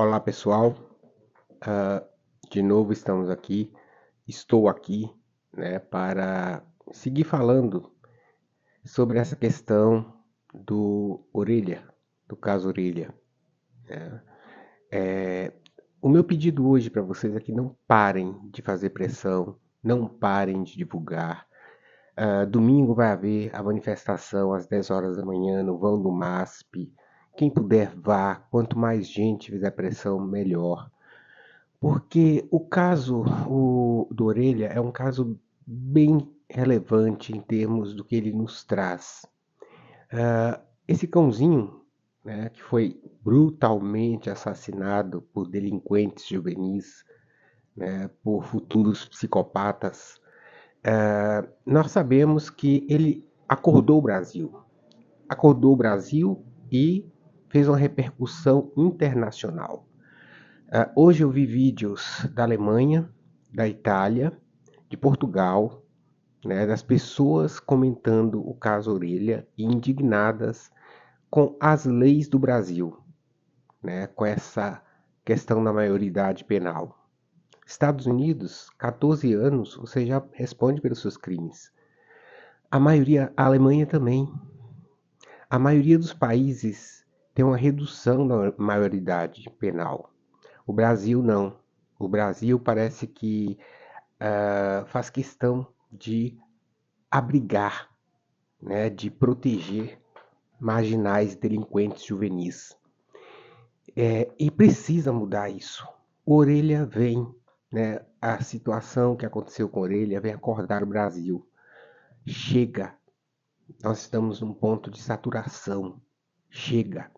Olá pessoal, de novo estou aqui, né, para seguir falando sobre essa questão do Orelha, do caso Orelha. Né? O meu pedido hoje para vocês é que não parem de fazer pressão, não parem de divulgar. Domingo vai haver a manifestação às 10 horas da manhã no vão do MASP. Quem puder vá, quanto mais gente fizer pressão, melhor. Porque do Orelha é um caso bem relevante em termos do que ele nos traz. Esse cãozinho, né, que foi brutalmente assassinado por delinquentes juvenis, né, por futuros psicopatas, nós sabemos que ele acordou o Brasil e fez uma repercussão internacional. Hoje eu vi vídeos da Alemanha, da Itália, de Portugal, né, das pessoas comentando o caso Orelha e indignadas com as leis do Brasil, né, com essa questão da maioridade penal. Estados Unidos, 14 anos, você já responde pelos seus crimes. A Alemanha também. A maioria dos países tem uma redução da maioridade penal. O Brasil não. O Brasil parece que faz questão de abrigar, né, de proteger marginais, delinquentes juvenis. E precisa mudar isso. O Orelha vem, né, a situação que aconteceu com o Orelha vem acordar o Brasil. Chega. Nós estamos num ponto de saturação. Chega.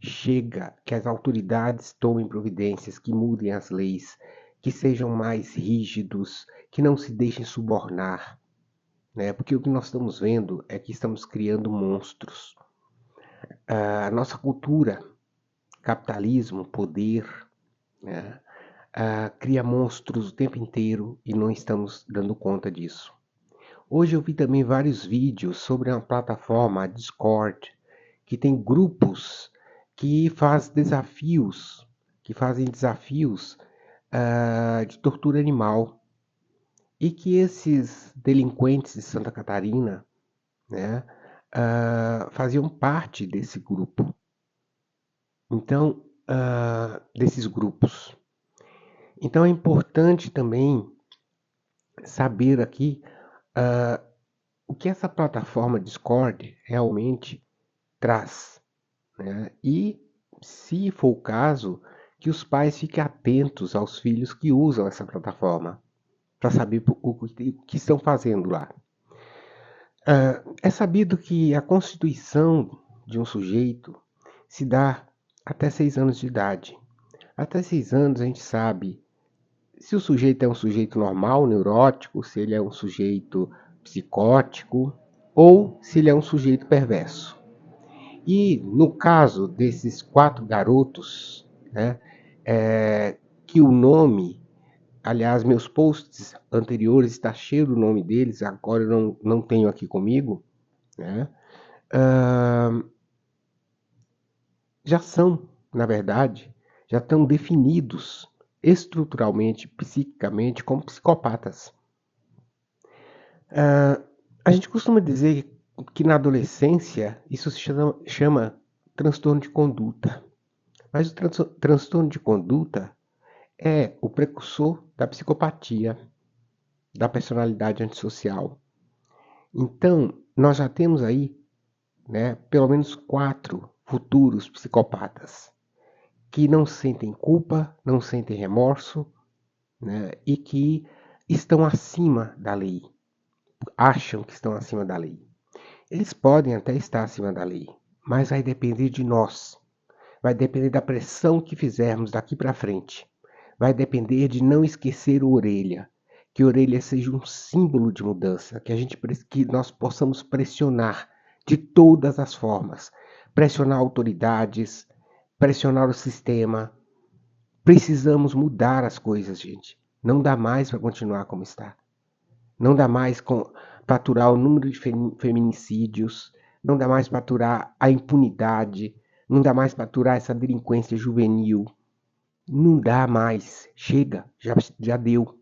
Chega que as autoridades tomem providências, que mudem as leis, que sejam mais rígidos, que não se deixem subornar, né? Porque o que nós estamos vendo é que estamos criando monstros. A nossa cultura, capitalismo, poder, né? Cria monstros o tempo inteiro e não estamos dando conta disso. Hoje eu vi também vários vídeos sobre uma plataforma, a Discord, que tem grupos que fazem desafios de tortura animal. E que esses delinquentes de Santa Catarina, né, faziam parte desse grupo. Então, desses grupos. Então é importante também saber aqui o que essa plataforma Discord realmente traz, né? E, se for o caso, que os pais fiquem atentos aos filhos que usam essa plataforma, para saber o que estão fazendo lá. É sabido que a constituição de um sujeito se dá até 6 anos de idade. Até 6 anos a gente sabe se o sujeito é um sujeito normal, neurótico, se ele é um sujeito psicótico ou se ele é um sujeito perverso. E no caso desses 4 garotos, né, que o nome, aliás, meus posts anteriores está cheio do nome deles, agora eu não tenho aqui comigo, né? Já são, na verdade, já estão definidos estruturalmente, psiquicamente, como psicopatas. A gente costuma dizer que na adolescência isso se chama transtorno de conduta. Mas o transtorno de conduta é o precursor da psicopatia, da personalidade antissocial. Então, nós já temos aí, né, pelo menos 4 futuros psicopatas que não sentem culpa, não sentem remorso, né, e que estão acima da lei, acham que estão acima da lei. Eles podem até estar acima da lei, mas vai depender de nós, vai depender da pressão que fizermos daqui para frente, vai depender de não esquecer o Orelha, que a Orelha seja um símbolo de mudança, que nós possamos pressionar de todas as formas, pressionar autoridades, pressionar o sistema. Precisamos mudar as coisas, gente. Não dá mais para continuar como está. Não dá mais para aturar o número de feminicídios, não dá mais para aturar a impunidade, não dá mais para aturar essa delinquência juvenil. Não dá mais. Chega, já deu.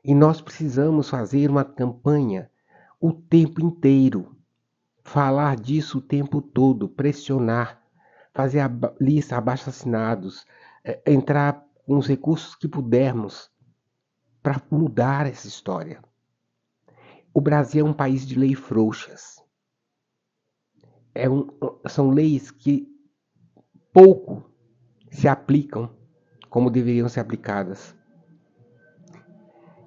E nós precisamos fazer uma campanha o tempo inteiro. Falar disso o tempo todo, pressionar, fazer a lista abaixo-assinados, entrar com os recursos que pudermos para mudar essa história. O Brasil é um país de leis frouxas. São leis que pouco se aplicam como deveriam ser aplicadas.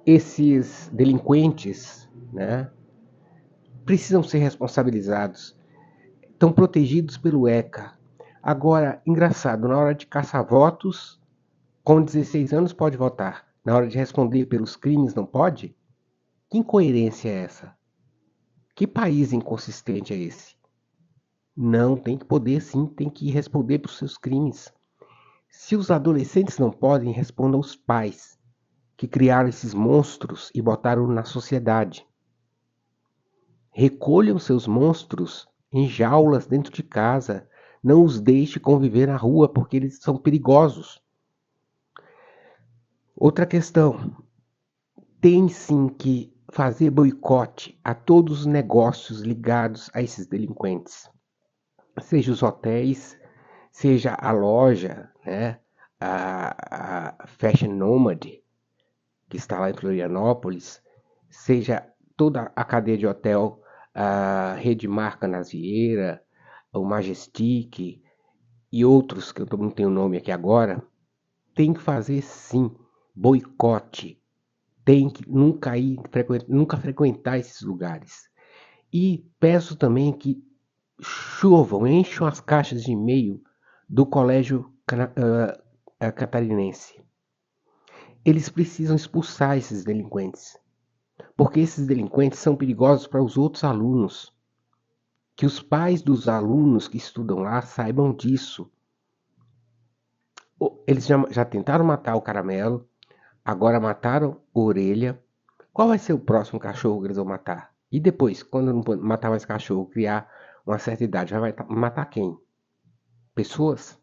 Esses delinquentes, né, precisam ser responsabilizados. Estão protegidos pelo ECA. Agora, engraçado, na hora de caçar votos, com 16 anos pode votar. Na hora de responder pelos crimes não pode? Que incoerência é essa? Que país inconsistente é esse? Não, tem que poder sim, tem que responder por seus crimes. Se os adolescentes não podem, respondam aos pais que criaram esses monstros e botaram na sociedade. Recolham seus monstros em jaulas dentro de casa. Não os deixe conviver na rua porque eles são perigosos. Outra questão, tem sim que fazer boicote a todos os negócios ligados a esses delinquentes. Seja os hotéis, seja a loja, né, a Fashion Nomad, que está lá em Florianópolis, seja toda a cadeia de hotel, a Rede Marca Nasieira, o Majestic e outros que eu não tenho o nome aqui agora, tem que fazer sim boicote, tem que nunca frequentar esses lugares. E peço também que encham as caixas de e-mail do Colégio Catarinense. Eles precisam expulsar esses delinquentes, porque esses delinquentes são perigosos para os outros alunos. Que os pais dos alunos que estudam lá saibam disso. Eles já tentaram matar o Caramelo, agora mataram o Orelha. Qual vai ser o próximo cachorro que eles vão matar? E depois, quando não matar mais cachorro, criar uma certa idade, vai matar quem? Pessoas?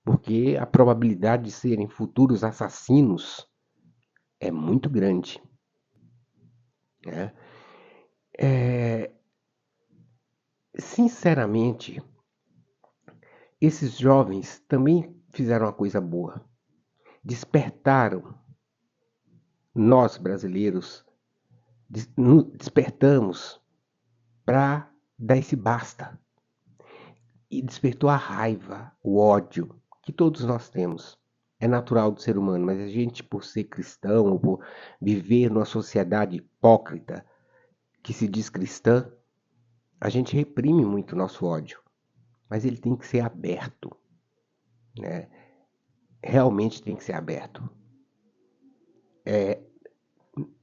Porque a probabilidade de serem futuros assassinos é muito grande. Né? Sinceramente, esses jovens também fizeram uma coisa boa. Despertaram nós brasileiros, despertamos para dar esse basta. E despertou a raiva, o ódio que todos nós temos. É natural do ser humano, mas a gente, por ser cristão, ou por viver numa sociedade hipócrita que se diz cristã, a gente reprime muito o nosso ódio. Mas ele tem que ser aberto. Né? Realmente tem que ser aberto.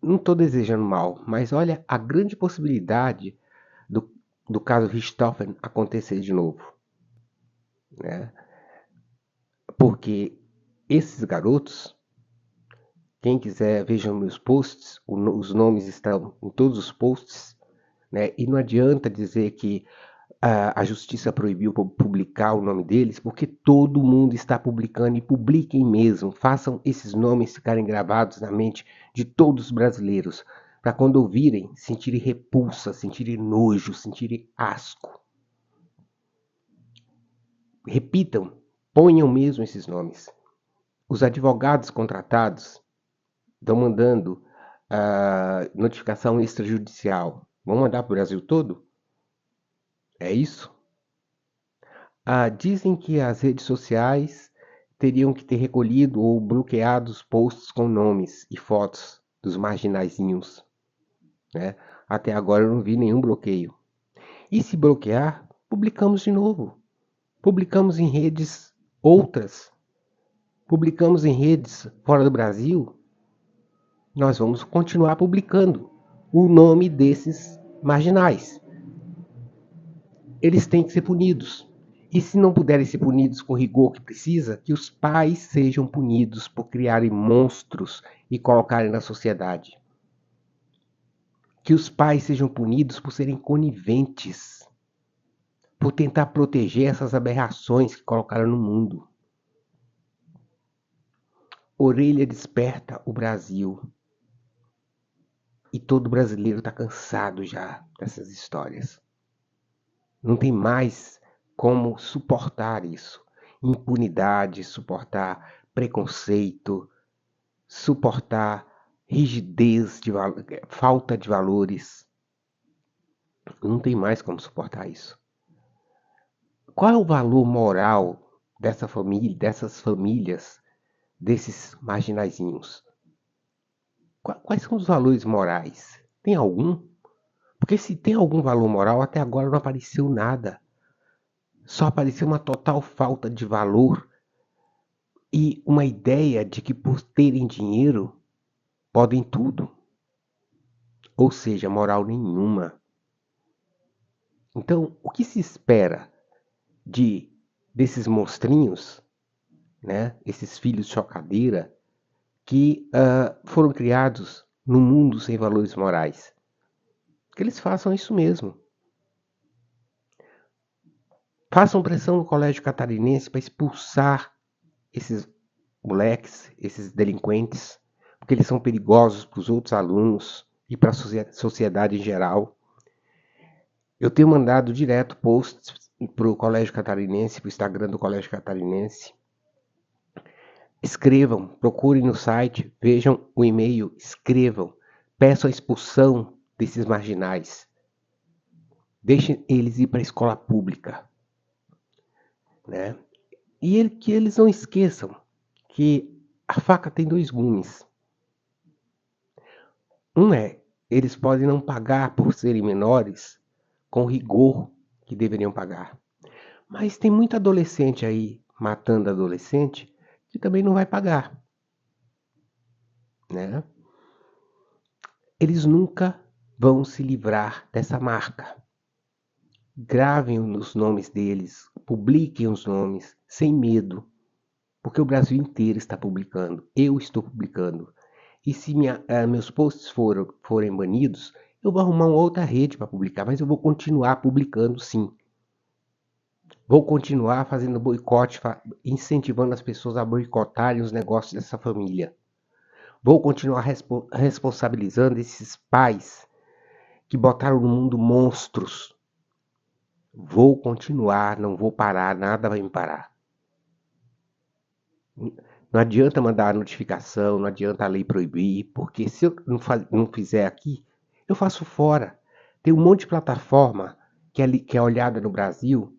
Não estou desejando mal, mas olha a grande possibilidade do caso Richthofen acontecer de novo. Né? Porque esses garotos, quem quiser veja meus posts, os nomes estão em todos os posts, né? E não adianta dizer que a justiça proibiu publicar o nome deles, porque todo mundo está publicando, e publiquem mesmo, façam esses nomes ficarem gravados na mente de todos os brasileiros, para quando ouvirem, sentirem repulsa, sentirem nojo, sentirem asco. Repitam, ponham mesmo esses nomes. Os advogados contratados estão mandando notificação extrajudicial. Vão mandar para o Brasil todo? É isso? Dizem que as redes sociais teriam que ter recolhido ou bloqueado os posts com nomes e fotos dos marginaizinhos. Né? Até agora eu não vi nenhum bloqueio. E se bloquear, publicamos de novo. Publicamos em redes outras. Publicamos em redes fora do Brasil. Nós vamos continuar publicando o nome desses marginais. Eles têm que ser punidos. E se não puderem ser punidos com o rigor que precisa, que os pais sejam punidos por criarem monstros e colocarem na sociedade. Que os pais sejam punidos por serem coniventes, por tentar proteger essas aberrações que colocaram no mundo. Orelha desperta o Brasil. E todo brasileiro está cansado já dessas histórias. Não tem mais como suportar isso. Impunidade, suportar preconceito, suportar rigidez, falta de valores. Não tem mais como suportar isso. Qual é o valor moral dessa família, dessas famílias, desses marginaizinhos? Quais são os valores morais? Tem algum? Porque se tem algum valor moral, até agora não apareceu nada. Só apareceu uma total falta de valor e uma ideia de que por terem dinheiro podem tudo. Ou seja, moral nenhuma. Então, o que se espera desses monstrinhos, né? Esses filhos de chocadeira, que foram criados num mundo sem valores morais? Que eles façam isso mesmo. Façam pressão no Colégio Catarinense para expulsar esses moleques, esses delinquentes, porque eles são perigosos para os outros alunos e para a sociedade em geral. Eu tenho mandado direto posts para o Colégio Catarinense, para o Instagram do Colégio Catarinense. Escrevam, procurem no site, vejam o e-mail, escrevam, peçam a expulsão desses marginais. Deixem eles ir para a escola pública. Né? E que eles não esqueçam que a faca tem dois gumes. Um é, eles podem não pagar por serem menores com o rigor que deveriam pagar. Mas tem muito adolescente aí matando adolescente que também não vai pagar. Né? Eles nunca vão se livrar dessa marca. Gravem os nomes deles, publiquem os nomes sem medo, porque o Brasil inteiro está publicando. Eu estou publicando. E se meus posts forem banidos, eu vou arrumar uma outra rede para publicar, mas eu vou continuar publicando sim. Vou continuar fazendo boicote, incentivando as pessoas a boicotarem os negócios dessa família. Vou continuar responsabilizando esses pais que botaram no mundo monstros. Vou continuar, não vou parar, nada vai me parar. Não adianta mandar notificação, não adianta a lei proibir, porque se eu não fizer aqui, eu faço fora. Tem um monte de plataforma que é olhada no Brasil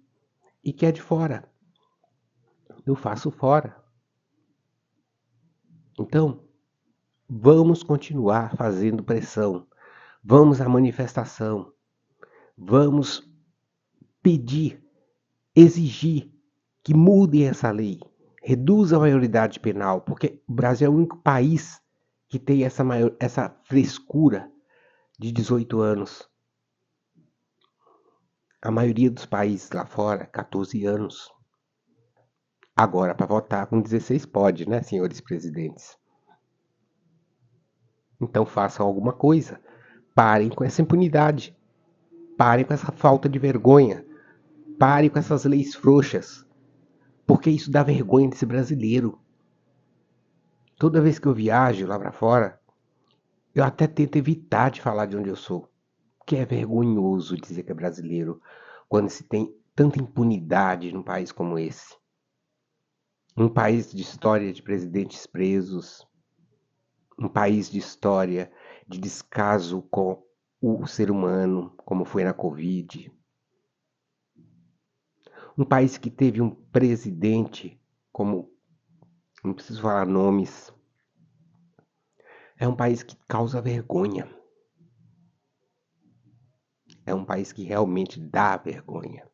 e que é de fora. Eu faço fora. Então, vamos continuar fazendo pressão. Vamos à manifestação. Vamos pedir, exigir que mudem essa lei. Reduzam a maioridade penal, porque o Brasil é o único país que tem essa frescura de 18 anos. A maioria dos países lá fora, 14 anos. Agora, para votar com 16 pode, né, senhores presidentes? Então façam alguma coisa. Parem com essa impunidade. Parem com essa falta de vergonha. Parem com essas leis frouxas. Porque isso dá vergonha desse brasileiro. Toda vez que eu viajo lá para fora, eu até tento evitar de falar de onde eu sou. Porque é vergonhoso dizer que é brasileiro quando se tem tanta impunidade num país como esse. Um país de história de presidentes presos. Um país de história de descaso com o ser humano, como foi na Covid. Um país que teve um presidente, como, não preciso falar nomes, é um país que causa vergonha. É um país que realmente dá vergonha.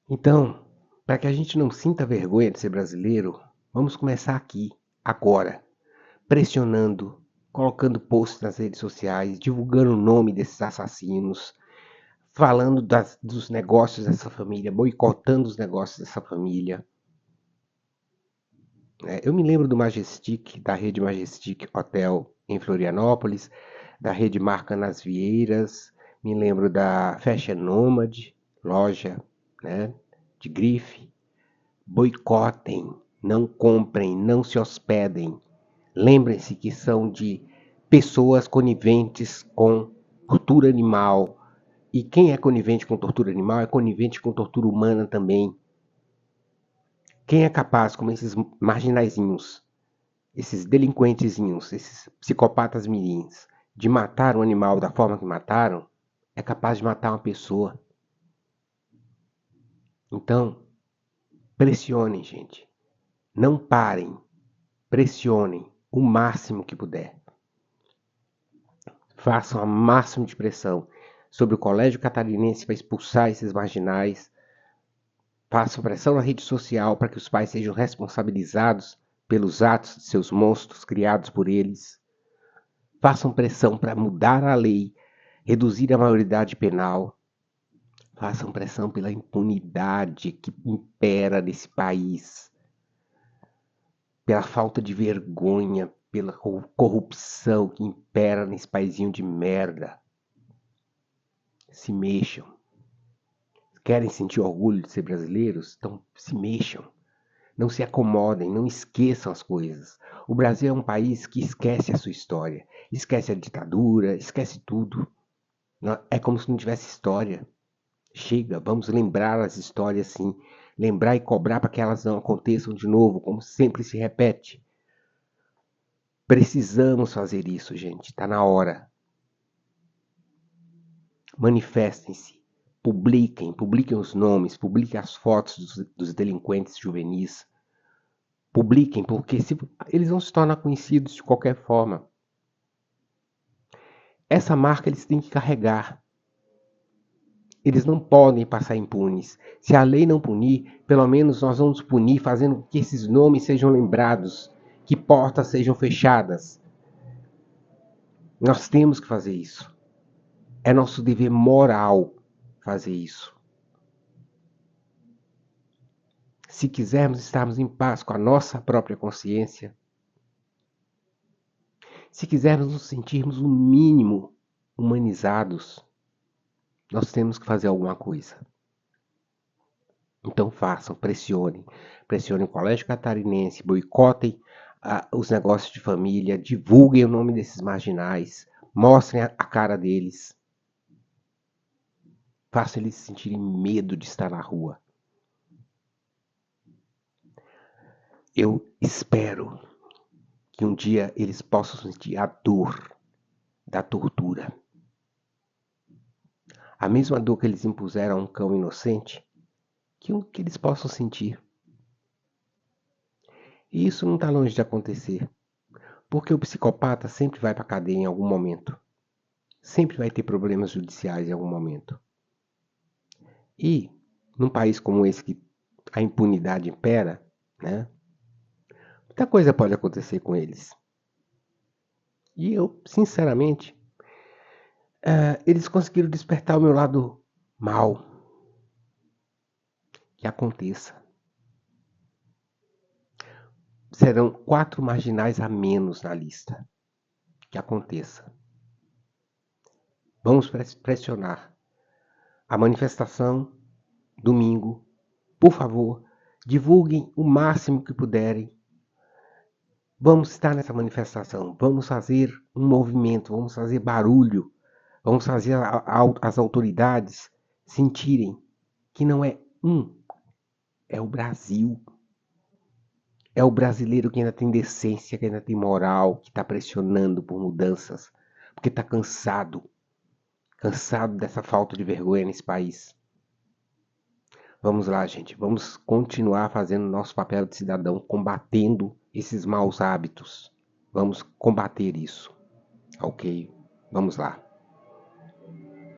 Então, para que a gente não sinta vergonha de ser brasileiro, vamos começar aqui, agora, pressionando, colocando posts nas redes sociais, divulgando o nome desses assassinos, falando dos negócios dessa família, boicotando os negócios dessa família. Eu me lembro do Majestic, da rede Majestic Hotel em Florianópolis, da rede Marca nas Vieiras, me lembro da Fashion Nomad, loja, né, de grife. Boicotem, não comprem, não se hospedem. Lembrem-se que são de pessoas coniventes com tortura animal. E quem é conivente com tortura animal é conivente com tortura humana também. Quem é capaz, como esses marginaizinhos, esses delinquentezinhos, esses psicopatas mirins, de matar um animal da forma que mataram, é capaz de matar uma pessoa. Então, pressionem, gente. Não parem. Pressionem o máximo que puder. Façam o máximo de pressão sobre o Colégio Catarinense para expulsar esses marginais. Façam pressão na rede social para que os pais sejam responsabilizados pelos atos de seus monstros criados por eles. Façam pressão para mudar a lei, reduzir a maioridade penal. Façam pressão pela impunidade que impera nesse país, pela falta de vergonha, pela corrupção que impera nesse paizinho de merda. Se mexam. Querem sentir orgulho de ser brasileiros? Então se mexam. Não se acomodem, não esqueçam as coisas. O Brasil é um país que esquece a sua história. Esquece a ditadura, esquece tudo. É como se não tivesse história. Chega, vamos lembrar as histórias sim. Lembrar e cobrar para que elas não aconteçam de novo, como sempre se repete. Precisamos fazer isso, gente. Está na hora. Manifestem-se. Publiquem os nomes, publiquem as fotos dos delinquentes juvenis. Publiquem, porque eles vão se tornar conhecidos de qualquer forma. Essa marca eles têm que carregar. Eles não podem passar impunes. Se a lei não punir, pelo menos nós vamos punir fazendo com que esses nomes sejam lembrados, que portas sejam fechadas. Nós temos que fazer isso. É nosso dever moral fazer isso. Se quisermos estarmos em paz com a nossa própria consciência, se quisermos nos sentirmos o mínimo humanizados, nós temos que fazer alguma coisa. Então façam, pressionem. Pressionem o Colégio Catarinense, boicotem os negócios de família, divulguem o nome desses marginais, mostrem a cara deles. Façam eles sentirem medo de estar na rua. Eu espero que um dia eles possam sentir a dor da tortura. A mesma dor que eles impuseram a um cão inocente, que eles possam sentir. E isso não está longe de acontecer, porque o psicopata sempre vai para a cadeia em algum momento. Sempre vai ter problemas judiciais em algum momento. E, num país como esse que a impunidade impera, né, muita coisa pode acontecer com eles. E eu, sinceramente, eles conseguiram despertar o meu lado mal. Que aconteça. Serão 4 marginais a menos na lista. Que aconteça. Vamos pressionar. A manifestação, domingo, por favor, divulguem o máximo que puderem. Vamos estar nessa manifestação, vamos fazer um movimento, vamos fazer barulho, vamos fazer as autoridades sentirem que não é é o Brasil. É o brasileiro que ainda tem decência, que ainda tem moral, que está pressionando por mudanças, porque está cansado dessa falta de vergonha nesse país. Vamos lá, gente, vamos continuar fazendo nosso papel de cidadão, combatendo esses maus hábitos. Vamos combater isso, ok? Vamos lá.